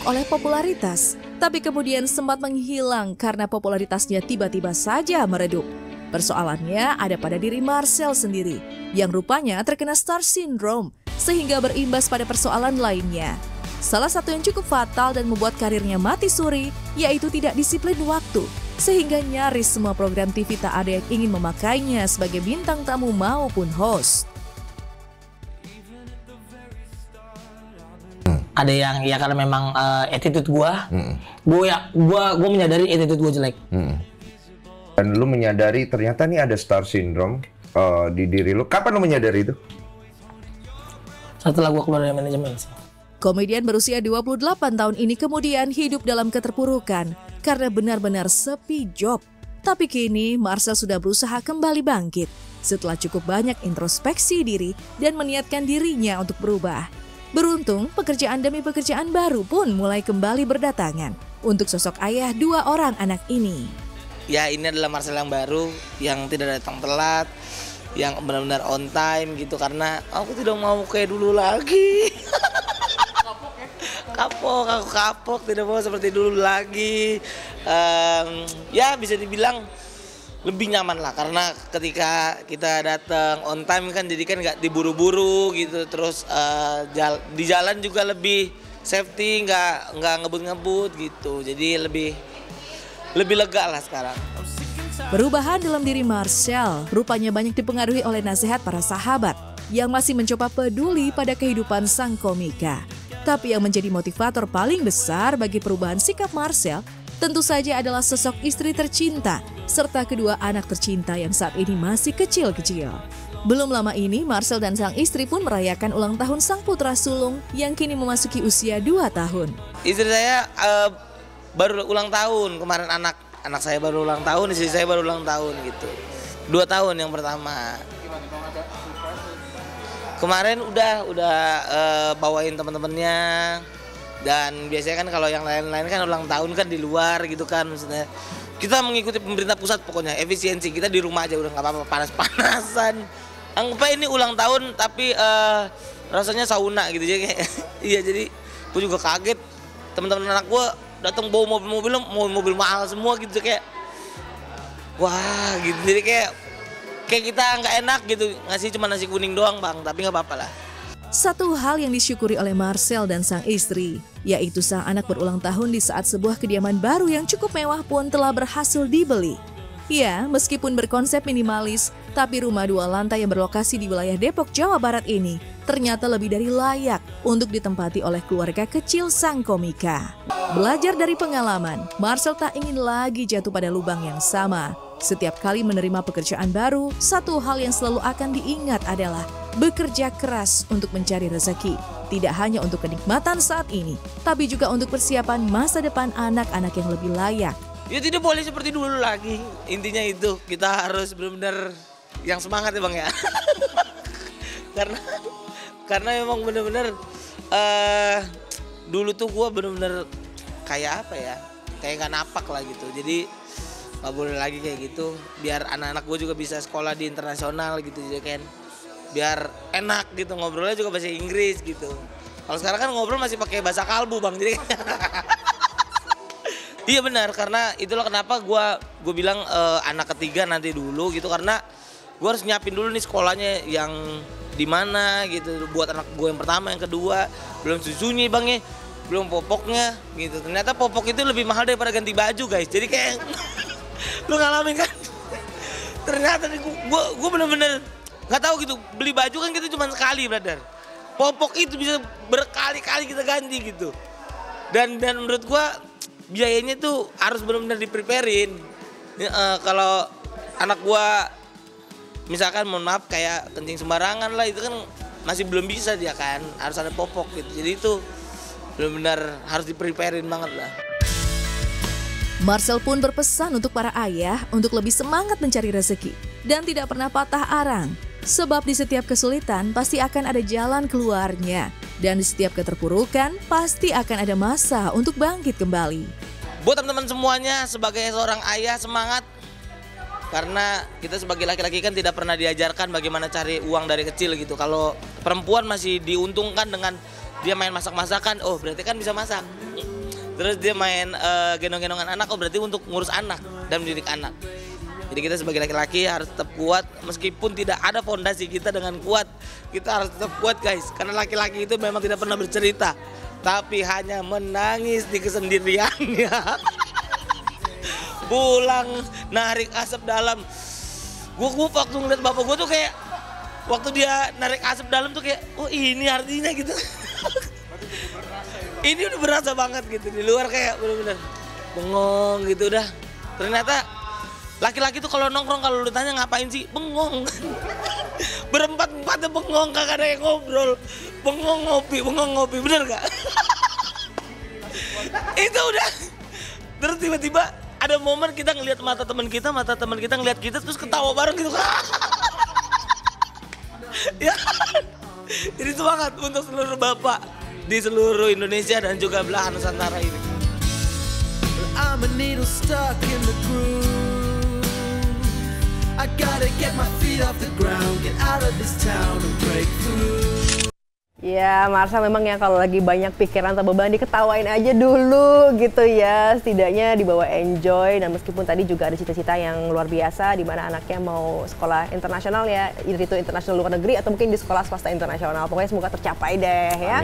oleh popularitas, tapi kemudian sempat menghilang karena popularitasnya tiba-tiba saja meredup. Persoalannya ada pada diri Marcel sendiri, yang rupanya terkena star syndrome, sehingga berimbas pada persoalan lainnya. Salah satu yang cukup fatal dan membuat karirnya mati suri, yaitu tidak disiplin waktu, sehingga nyaris semua program TV tak ada yang ingin memakainya sebagai bintang tamu maupun host. Ada yang ya karena memang attitude gua menyadari attitude gua jelek. Dan lu menyadari ternyata nih ada star syndrome di diri lu. Kapan lu menyadari itu? Setelah gua keluar dari manajemen sih. Komedian berusia 28 tahun ini kemudian hidup dalam keterpurukan karena benar-benar sepi job. Tapi kini Marcel sudah berusaha kembali bangkit setelah cukup banyak introspeksi diri dan meniatkan dirinya untuk berubah. Beruntung, pekerjaan demi pekerjaan baru pun mulai kembali berdatangan untuk sosok ayah 2 orang anak ini. Ya ini adalah Marcel yang baru, yang tidak datang telat, yang benar-benar on time gitu, karena aku tidak mau kayak dulu lagi. Aku kapok, tidak mau seperti dulu lagi. Ya bisa dibilang lebih nyaman lah, karena ketika kita datang on time kan jadi kan nggak diburu-buru gitu, terus di jalan juga lebih safety, nggak ngebut-ngebut gitu, jadi lebih lega lah sekarang. Perubahan dalam diri Marcel rupanya banyak dipengaruhi oleh nasihat para sahabat yang masih mencoba peduli pada kehidupan sang komika. Tapi yang menjadi motivator paling besar bagi perubahan sikap Marcel tentu saja adalah sosok istri tercinta serta kedua anak tercinta yang saat ini masih kecil-kecil. Belum lama ini Marcel dan sang istri pun merayakan ulang tahun sang putra sulung yang kini memasuki usia 2 tahun. Istri saya baru ulang tahun kemarin, anak saya baru ulang tahun, istri saya baru ulang tahun gitu. 2 tahun yang pertama. Kemarin udah bawain teman-temannya, dan biasanya kan kalau yang lain-lain kan ulang tahun kan di luar gitu kan, maksudnya kita mengikuti pemerintah pusat, pokoknya efisiensi kita di rumah aja udah nggak apa-apa, panas-panasan. Anggap ini ulang tahun tapi rasanya sauna gitu aja kayak. Iya, jadi gue juga kaget, teman-teman anak gue datang bawa mobil mahal semua gitu, kayak wah gitu, jadi kayak kita nggak enak gitu, ngasih cuma nasi kuning doang bang, tapi nggak apa-apa lah. Satu hal yang disyukuri oleh Marcel dan sang istri, yaitu sang anak berulang tahun di saat sebuah kediaman baru yang cukup mewah pun telah berhasil dibeli. Ya, meskipun berkonsep minimalis, tapi rumah 2 lantai yang berlokasi di wilayah Depok, Jawa Barat ini ternyata lebih dari layak untuk ditempati oleh keluarga kecil sang komika. Belajar dari pengalaman, Marcel tak ingin lagi jatuh pada lubang yang sama. Setiap kali menerima pekerjaan baru, satu hal yang selalu akan diingat adalah bekerja keras untuk mencari rezeki. Tidak hanya untuk kenikmatan saat ini, tapi juga untuk persiapan masa depan anak-anak yang lebih layak. Ya tidak boleh seperti dulu lagi, intinya itu, kita harus benar-benar yang semangat ya bang ya. karena memang benar-benar dulu tuh gue benar-benar kayak apa ya, kayak nggak napak lah gitu, jadi nggak boleh lagi kayak gitu, biar anak-anak gue juga bisa sekolah di internasional gitu jadi kan, biar enak gitu, ngobrolnya juga bahasa Inggris gitu. Kalau sekarang kan ngobrol masih pakai bahasa kalbu bang, jadi iya benar, karena itulah kenapa gue bilang anak ketiga nanti dulu gitu, karena gue harus nyiapin dulu nih sekolahnya yang di mana gitu, buat anak gue yang pertama, yang kedua, belum susunya bang ya, belum popoknya gitu. Ternyata popok itu lebih mahal daripada ganti baju guys, jadi kayak lu ngalamin kan? Ternyata gue bener-bener nggak tahu gitu, beli baju kan kita cuma sekali brother, popok itu bisa berkali-kali kita ganti gitu, dan menurut gue biayanya tuh harus benar-benar di-preparein. Kalau anak gua misalkan mohon maaf kayak kencing sembarangan lah, itu kan masih belum bisa dia kan, harus ada popok gitu. Jadi itu benar-benar harus di-preparein banget lah. Marcel pun berpesan untuk para ayah untuk lebih semangat mencari rezeki dan tidak pernah patah arang. Sebab di setiap kesulitan pasti akan ada jalan keluarnya. Dan di setiap keterpurukan pasti akan ada masa untuk bangkit kembali. Buat teman-teman semuanya, sebagai seorang ayah semangat. Karena kita sebagai laki-laki kan tidak pernah diajarkan bagaimana cari uang dari kecil gitu. Kalau perempuan masih diuntungkan dengan dia main masak-masakan, oh berarti kan bisa masak. Terus dia main gendong-gendongan anak, oh berarti untuk ngurus anak dan mendidik anak. Jadi kita sebagai laki-laki harus tetap kuat meskipun tidak ada fondasi kita dengan kuat. Kita harus tetap kuat guys, karena laki-laki itu memang tidak pernah bercerita, tapi hanya menangis di kesendiriannya. Pulang narik asap dalam. Gue waktu ngeliat bapak gue tuh kayak waktu dia narik asap dalam tuh kayak, oh ini artinya gitu. Ini udah berasa banget gitu, di luar kayak bener-bener bengong gitu udah. Ternyata laki-laki tuh kalau nongkrong kalau lu tanya ngapain sih, bengong. Berempat-empatnya bengong, kagak ada yang ngobrol. Bengong ngopi, bener gak? Itu udah. Terus tiba-tiba ada momen kita ngelihat mata teman kita ngelihat kita terus ketawa bareng gitu. Ya. Jadi semangat untuk seluruh bapak di seluruh Indonesia dan juga belahan Nusantara ini. I'm a needle stuck in the groove. I gotta get my feet off the ground, get out of this town and break through. Ya, Marcel memang ya kalau lagi banyak pikiran atau beban diketawain aja dulu gitu ya. Setidaknya dibawa enjoy, dan meskipun tadi juga ada cita-cita yang luar biasa di mana anaknya mau sekolah internasional ya, itu internasional luar negeri atau mungkin di sekolah swasta internasional. Pokoknya semoga tercapai deh ya.